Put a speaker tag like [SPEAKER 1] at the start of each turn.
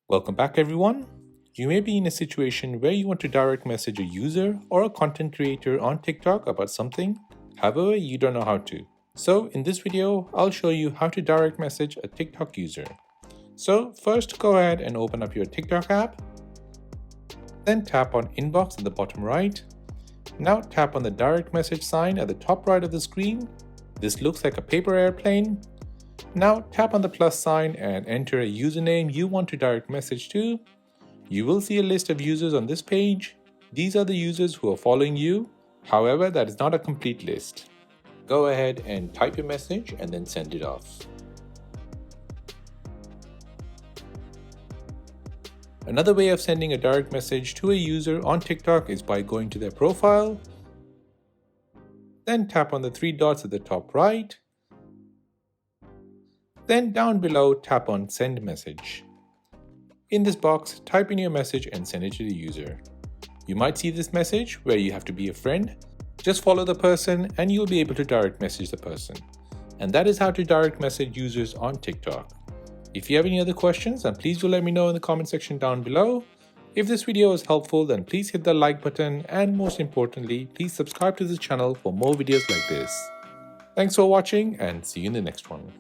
[SPEAKER 1] Welcome back, everyone. You may be in a situation where you want to direct message a user or a content creator on TikTok about something. However, you don't know how to. So in this video, I'll show you how to direct message a TikTok user. So first, go ahead and open up your TikTok app. Then tap on Inbox at the bottom right. Now tap on the direct message sign at the top right of the screen. This looks like a paper airplane. Now tap on the plus sign and enter a username you want to direct message to. You will see a list of users on this page. These are the users who are following you. However, that is not a complete list. Go ahead and type your message and then send it off. Another way of sending a direct message to a user on TikTok is by going to their profile. Then tap on the three dots at the top right. Then down below, tap on Send Message. In this box, type in your message and send it to the user. You might see this message where you have to be a friend. Just follow the person and you'll be able to direct message the person. And that is how to direct message users on TikTok. If you have any other questions, then please do let me know in the comment section down below. If this video was helpful, then please hit the like button, and most importantly, please subscribe to this channel for more videos like this. Thanks for watching and see you in the next one.